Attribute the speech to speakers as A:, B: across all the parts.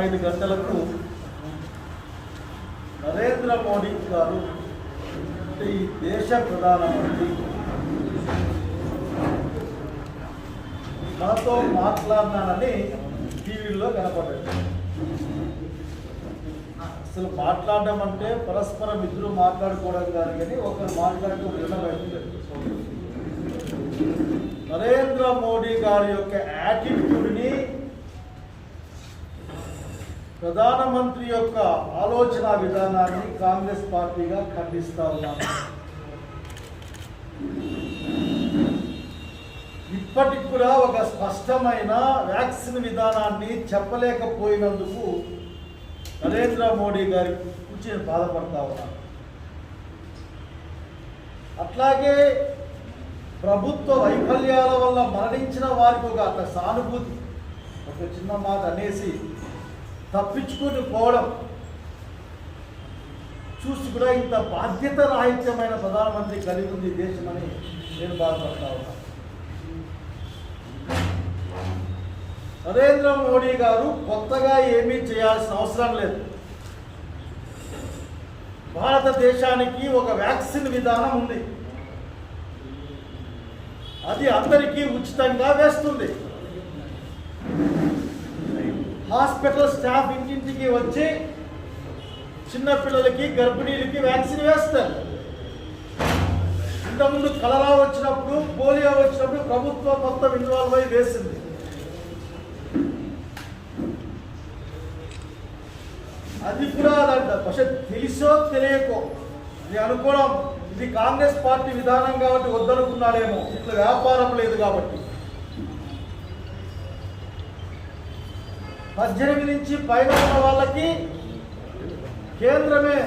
A: 5 గంటలకు నరేంద్ర మోడీ గారు ఈ దేశ ప్రధానమంత్రి మనతో మాట్లాడినానని టీవీలో కనపడ్డాడు. అసలు మాట్లాడడం అంటే పరస్పరం ఇద్దరు మాట్లాడుకోవడం కానీ ఒకరు మాట్లాడుతూ వినబడుతుంది. నరేంద్ర మోడీ గారి యొక్క యాటిట్యూడ్ని, ప్రధానమంత్రి యొక్క ఆలోచన విధానాన్ని కాంగ్రెస్ పార్టీగా ఖండిస్తా ఉన్నాను. ఇప్పటికి కూడా ఒక స్పష్టమైన వ్యాక్సిన్ విధానాన్ని చెప్పలేకపోయినందుకు నరేంద్ర మోడీ గారి గురించి నేను బాధపడతా ఉన్నాను. అట్లాగే ప్రభుత్వ వైఫల్యాల వల్ల మరణించిన వారికి ఒక సానుభూతి, ఒక చిన్న మాట అనేసి తప్పించుకుని పోవడం చూసి కూడా ఇంత బాధ్యత రాహిత్యమైన ప్రధానమంత్రి కలిగి ఉంది దేశమని నేను బాధపడతా ఉన్నాను. నరేంద్ర మోడీ గారు కొత్తగా ఏమీ చేయాల్సిన అవసరం లేదు. భారతదేశానికి ఒక వ్యాక్సిన్ విధానం ఉంది, అది అందరికీ ఉచితంగా వేస్తుంది. హాస్పిటల్ స్టాఫ్ ఇంటింటికి వచ్చి చిన్నపిల్లలకి, గర్భిణీలకి వ్యాక్సిన్ వేస్తారు. ఇంతకుముందు కలరా వచ్చినప్పుడు, పోలియో వచ్చినప్పుడు ప్రభుత్వం మొత్తం ఇన్వాల్వ్ అయి వేసింది. అది కూడా പക്ഷെ తెలుసో తెలియకో ఇది అనుకోవడం, ఇది కాంగ్రెస్ పార్టీ విధానం కాబట్టి వద్దనుకున్నాడేమో, ఇట్లా వ్యాపారం లేదు కాబట్టి. 18 నుంచి పైన ఉన్న వాళ్ళకి కేంద్రమే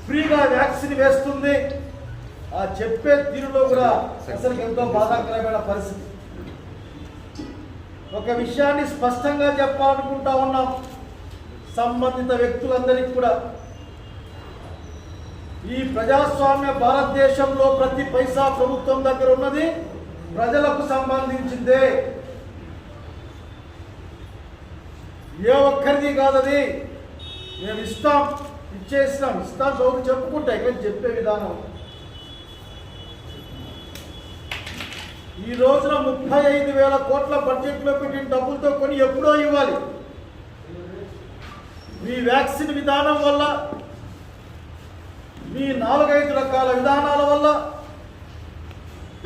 A: ఫ్రీగా వ్యాక్సిన్ వేస్తుంది. ఆ చెప్పే తీరులో కూడా అసలు ఎంతో బాధాకరమైన పరిస్థితి. ఒక విషయాన్ని స్పష్టంగా చెప్పాలనుకుంటా ఉన్నాం సంబంధిత వ్యక్తులందరికీ కూడా. ఈ ప్రజాస్వామ్య భారతదేశంలో ప్రతి పైసా ప్రభుత్వం దగ్గర ఉన్నది ప్రజలకు సంబంధించిందే, ఏ ఒక్కరిది కాదది. మేము ఇస్తాం, ఇచ్చేస్తాం, చదువు చెప్పుకుంటాయి కానీ చెప్పే విధానం. ఈ రోజున 35,000 కోట్ల బడ్జెట్లో పెట్టిన డబ్బులతో కొని ఎప్పుడో ఇవ్వాలి. మీ వ్యాక్సిన్ విధానం వల్ల, మీ 4-5 రకాల విధానాల వల్ల,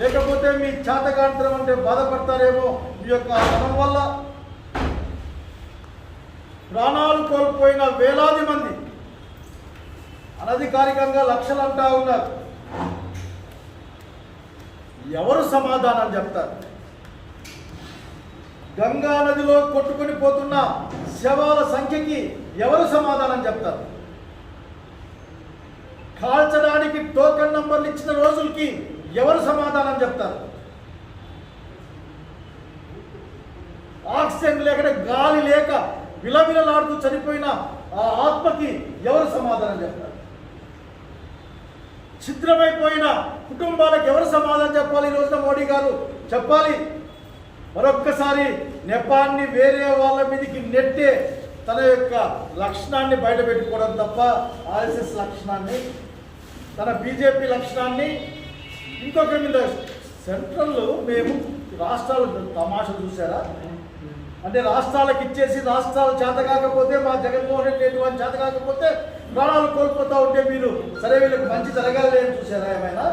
A: లేకపోతే మీ చేతకాంతరం అంటే బాధపడతారేమో మీ యొక్క ధనం వల్ల ప్రాణాలు కోల్పోయిన వేలాది మంది, అనధికారికంగా లక్షలు అంటా ఉన్నారు. ఎవరు సమాధానం చెప్తారు? గంగా నదిలో కొట్టుకొని పోతున్న శవాల సంఖ్యకి ఎవరు సమాధానం చెప్తారు? కాల్చడానికి టోకెన్ నంబర్లు ఇచ్చిన రోజులకి ఎవరు సమాధానం చెప్తారు? ఆక్సిజన్ లేక, గాలి లేక విలవిలలాడుతూ చనిపోయిన ఆ ఆత్మకి ఎవరు సమాధానం చెప్తారు? ఛిద్రమైపోయిన కుటుంబాలకు ఎవరు సమాధానం చెప్పాలి? ఈ రోజున మోడీ గారు చెప్పాలి. మరొక్కసారి నెపాన్ని వేరే వాళ్ళ మీదకి నెట్టే తన యొక్క లక్షణాన్ని బయట పెట్టుకోవడం తప్ప, ఆర్ఎస్ఎస్ లక్షణాన్ని, తన బీజేపీ లక్షణాన్ని ఇంకొక మీద సెంట్రల్ మేము రాష్ట్రాలు తమాషా చూసారా? అంటే రాష్ట్రాలకు ఇచ్చేసి రాష్ట్రాలు చేత కాకపోతే, మా జగన్మోహన్ రెడ్డి ఎటువంటి చేత కాకపోతే ప్రాణాలు కోల్పోతూ ఉంటే మీరు సరే వీళ్ళకి మంచి జరగాలి అని చూసారా ఏమైనా?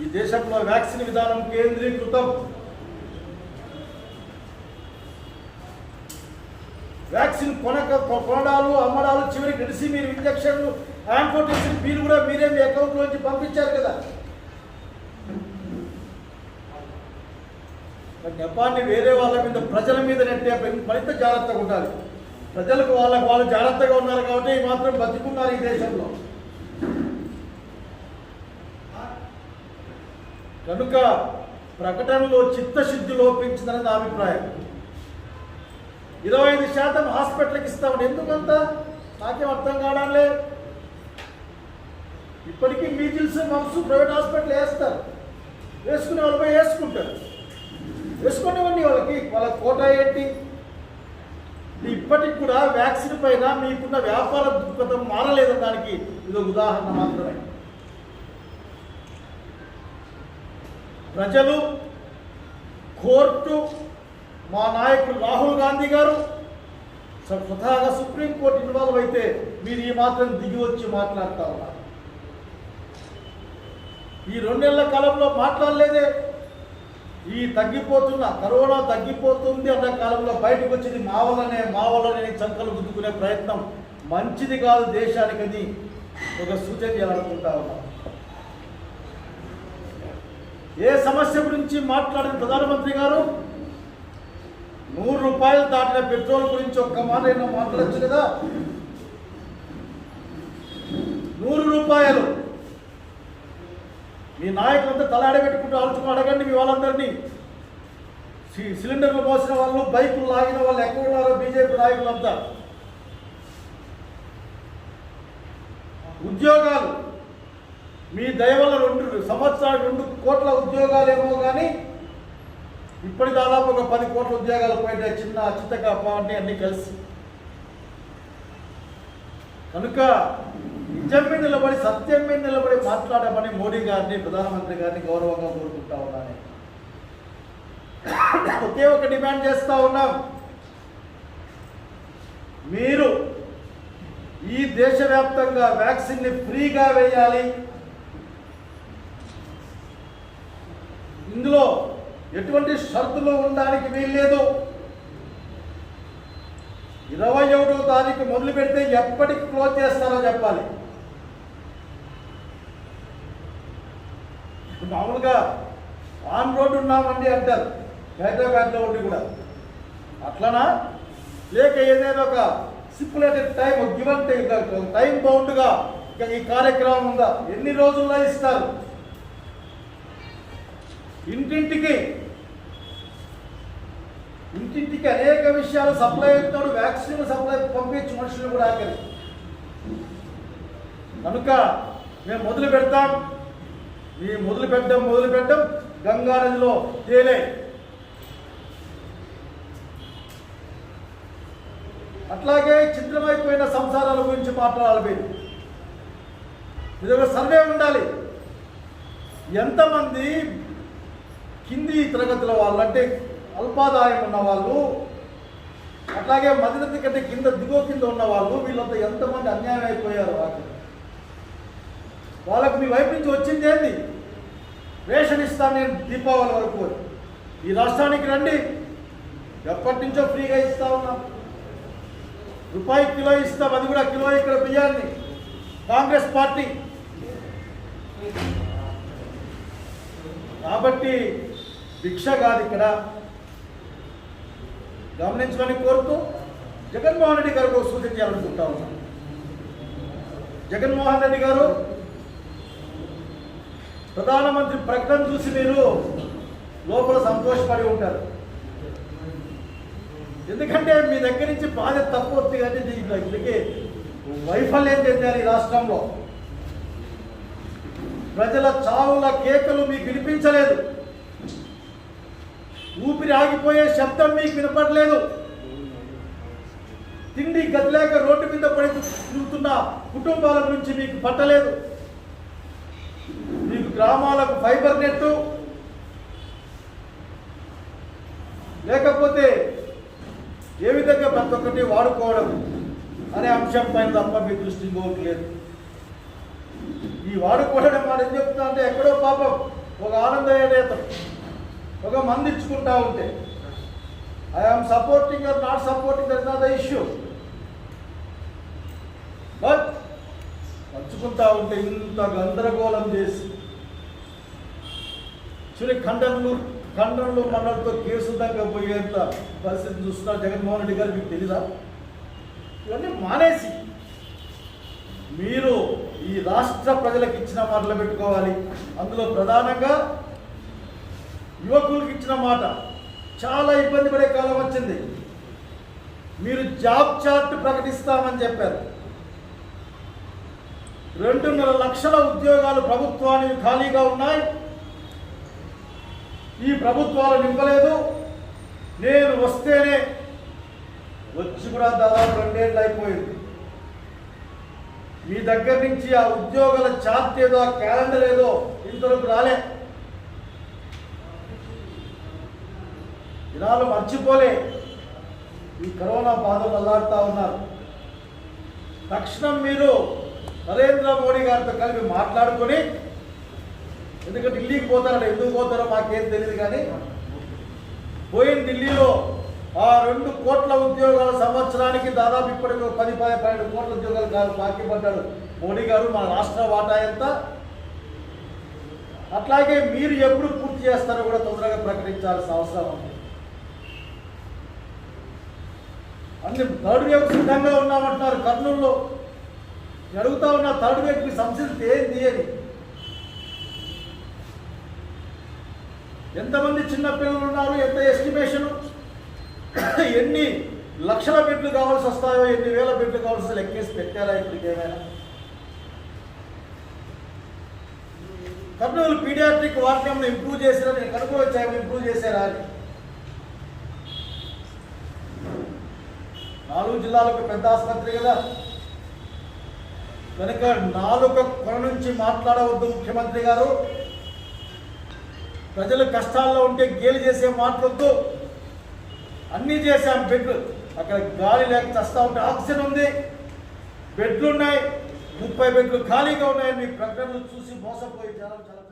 A: ఈ దేశంలో వ్యాక్సిన్ విధానం కేంద్రీకృతం. వ్యాక్సిన్ కొనడాలు, అమ్మడాలు, చివరికి నడిచి మీరు ఇంజక్షన్లు, యాంపోటేషన్ బిల్ కూడా మీరే మీ అకౌంట్లోంచి పంపించారు కదా. నెపాన్ని వేరే వాళ్ళ మీద, ప్రజల మీద నెట్టే మరింత జాగ్రత్తగా ఉండాలి. ప్రజలకు వాళ్ళు జాగ్రత్తగా ఉన్నారు కాబట్టి మాత్రం బతికున్నారు ఈ దేశంలో. కనుక ప్రకటనలో చిత్తశుద్ధి లోపించిందని నా అభిప్రాయం. 25% హాస్పిటల్కి ఇస్తామని ఎందుకంత నాకేం అర్థం కావడం లేదు. ఇప్పటికీ మీజిల్స్, మమ్స్ ప్రైవేట్ హాస్పిటల్ వేస్తారు. వేసుకునే వాళ్ళపై వేసుకుంటారు, వేసుకునేవన్నీ వాళ్ళ కోట ఏంటి? ఇప్పటికి కూడా వ్యాక్సిన్ పైన మీకున్న వ్యాపార దృక్పథం మారలేదని దానికి ఇది ఉదాహరణ మాత్రమే. ప్రజలు, కోర్టు, మా నాయకుడు రాహుల్ గాంధీ గారు స్వతహాగా సుప్రీంకోర్టు ఇన్వాల్వ్ అయితే మీరు ఈ మాత్రం దిగి వచ్చి మాట్లాడుతూ ఉన్నారు. ఈ 2 నెలల కాలంలో మాట్లాడలేదే. ఈ కరోనా తగ్గిపోతుంది అన్న కాలంలో బయటకు వచ్చింది మా వల్లనే చంకలు గుద్దుకునే ప్రయత్నం మంచిది కాదు దేశానికని ఒక సూచన చేయాలనుకుంటా ఉన్నాం. ఏ సమస్య గురించి మాట్లాడిన ప్రధానమంత్రి గారు 100 రూపాయలు దాటిన పెట్రోల్ గురించి ఒక్క మాట అయినా మాట్లాడచ్చు కదా? 100 రూపాయలు మీ నాయకులంతా తలాడబెట్టుకుంటూ ఆలోచన అడగండి. మీ వాళ్ళందరినీ సిలిండర్లు మోసిన వాళ్ళు, బైకులు లాగిన వాళ్ళు ఎక్కడ ఉన్నారో బీజేపీ నాయకులంతా. ఉద్యోగాలు మీ దయ వల్ల 2 సంవత్సరాలు 2 కోట్ల ఉద్యోగాలేమో కానీ ఇప్పటి దాదాపు ఒక 10 కోట్ల ఉద్యోగాలు పోయిన చిత్తగా పార్టీ అన్నీ కలిసి. కనుక నిజం మీద నిలబడి, సత్యం మీద నిలబడి మాట్లాడమని మోడీ గారిని, ప్రధానమంత్రి గారిని గౌరవంగా కోరుకుంటా ఉన్నాను. ఒకే ఒక డిమాండ్ చేస్తూ ఉన్నాం. మీరు ఈ దేశవ్యాప్తంగా వ్యాక్సిన్ని ఫ్రీగా వేయాలి. ఇందులో ఎటువంటి షరతులు ఉండడానికి వీల్లేదు. 21వ తారీఖు మొదలు పెడితే ఎప్పటికి క్లోజ్ చేస్తారో చెప్పాలి. మామూలుగా ఆన్ రోడ్డు ఉన్నామండి అంటారు హైదరాబాద్లో ఉండి కూడా. అట్లనా? లేక ఏదైనా ఒక స్టిపులేటెడ్ టైం, గివెన్ టైం బౌండ్గా ఈ కార్యక్రమం ఉందా? ఎన్ని రోజుల్లో ఇస్తారు? ఇంటింటికి అనేక విషయాలు సప్లై అవుతాడు. వ్యాక్సిన్ సప్లై పంపించి మనుషులు కూడా ఆఖరి. కనుక మేము మొదలు పెడతాం. మొదలు పెట్టడం గంగా నదిలో తేలే. అట్లాగే చిత్రమైపోయిన సంసారాల గురించి మాట్లాడాలి. మీరు ఇది ఒక సర్వే ఉండాలి. ఎంతమంది కింది తరగతుల వాళ్ళు, అంటే అల్పాదాయం ఉన్న వాళ్ళు, అట్లాగే మధ్యతరగతి కంటే దిగువ కింద ఉన్న వాళ్ళు, వీళ్ళంతా ఎంతమంది అన్యాయం అయిపోయారు. వాళ్ళకు మీ వైపు నుంచి వచ్చింది ఏంది? రేషన్ ఇస్తాను నేను దీపావళి వరకు. ఈ రాష్ట్రానికి రండి, ఎప్పటి నుంచో ఫ్రీగా ఇస్తా ఉన్నాం. రూపాయి కిలో ఇస్తాం, అది కూడా కిలో ఇక్కడ బియ్యాన్ని. కాంగ్రెస్ పార్టీ కాబట్టి భిక్ష కాదు ఇక్కడ, గమనించమని కోరుతూ జగన్మోహన్ రెడ్డి గారికి ఒక సూచన చేయాలనుకుంటా ఉన్నాం. జగన్మోహన్ రెడ్డి గారు ప్రధానమంత్రి ప్రకటన చూసి మీరు లోపల సంతోషపడి ఉంటారు. ఎందుకంటే మీ దగ్గర నుంచి బాధ్యత తక్కువ వస్తుంది. కానీ దీనికి వైఫల్యం చెందారు ఈ రాష్ట్రంలో. ప్రజల చావుల కేకలు మీకు వినిపించలేదు. ఊపిరి ఆగిపోయే శబ్దం మీకు వినపడలేదు. తిండి గదిలేక రోడ్డు మీద పడి తిరుగుతున్న కుటుంబాల గురించి మీకు పట్టలేదు. మీకు గ్రామాలకు ఫైబర్ నెట్ లేకపోతే ఏ విధంగా ప్రతి ఒక్కటి వాడుకోవడం అనే అంశం పైన తప్ప మీ దృష్టి ఇంకోవట్లేదు. ఈ వాడుకోవడం మాట ఏం చెప్తున్నా అంటే, ఎక్కడో పాపం ఒక ఆనందయ్య నేత ఒక మంది ఇచ్చుకుంటా ఉంటే I'm supporting or not supporting, that is not the issue. But పంచుకుంటా ఉంటే ఇంత గందరగోళం చేసి ఖండనలు మండలతో కేసు దాకా పోయేంత పరిస్థితి చూస్తున్నారు జగన్మోహన్ రెడ్డి గారు. మీకు తెలీదా? ఇవన్నీ మానేసి మీరు ఈ రాష్ట్ర ప్రజలకు ఇచ్చిన మాటలు పెట్టుకోవాలి. అందులో ప్రధానంగా యువకులకు ఇచ్చిన మాట చాలా ఇబ్బంది పడే కాలం వచ్చింది. మీరు జాబ్ చార్ట్ ప్రకటిస్తామని చెప్పారు. 2.5 లక్షల ఉద్యోగాలు ప్రభుత్వానికి ఖాళీగా ఉన్నాయి. ఈ ప్రభుత్వాలు నింపలేదు. నేను వస్తేనే వచ్చి కూడా దాదాపు 2 ఏళ్ళు అయిపోయింది. మీ దగ్గర నుంచి ఆ ఉద్యోగాల చార్ట్ ఏదో, ఆ క్యాలెండర్ ఏదో ఇంతవరకు రాలే. జనాలు మర్చిపోలే ఈ కరోనా బాధలు అల్లాడుతూ ఉన్నారు. తక్షణం మీరు నరేంద్ర మోడీ గారితో కలిపి మాట్లాడుకొని, ఎందుకంటే ఢిల్లీకి పోతారో ఎందుకు పోతారో మాకేం తెలియదు, కానీ పోయిన ఢిల్లీలో ఆ 2 కోట్ల ఉద్యోగాల సంవత్సరానికి దాదాపు ఇప్పటికి 10-12 కోట్ల ఉద్యోగాలు కాదు బాకీ పడ్డాడు మోడీ గారు. మన రాష్ట్ర వాటా ఎంత? అట్లాగే మీరు ఎప్పుడు పూర్తి చేస్తారో కూడా తొందరగా ప్రకటించాల్సిన అవసరం ఉంది. అన్ని థర్డ్ వేవ్ సిద్ధంగా ఉన్నామంటున్నారు కర్నూలులో. అడుగుతా ఉన్న థర్డ్ వేవ్కి సంసిద్ధత ఏంది అని. ఎంతమంది చిన్నపిల్లలు ఉన్నారు, ఎంత ఎస్టిమేషను, ఎన్ని లక్షల బెడ్లు కావాల్సి వస్తాయో, ఎన్ని వేల బెడ్లు కావాల్సి లెక్కేసి పెట్టారా ఇప్పటికేమైనా? కర్నూలు పీడియాట్రిక్ వార్డ్ ఇంప్రూవ్ చేసినా నేను కనుక్కోవచ్చాము, ఇంప్రూవ్ చేశారా అని. 4 జిల్లాలకు పెద్ద ఆసుపత్రి కదా, కనుక నాలుక కొన నుంచి మాట్లాడవద్దు ముఖ్యమంత్రి గారు. ప్రజలు కష్టాల్లో ఉంటే గేలి చేసే మాట్లాడద్దు. అన్నీ చేశాం. బెడ్లు అక్కడ గాలి లేక చస్తా ఉంటే ఆక్సిజన్ ఉంది, బెడ్లు ఉన్నాయి, 30 బెడ్లు ఖాళీగా ఉన్నాయి. మీ ప్రకటనలు చూసి మోసపోయి జనం చాలా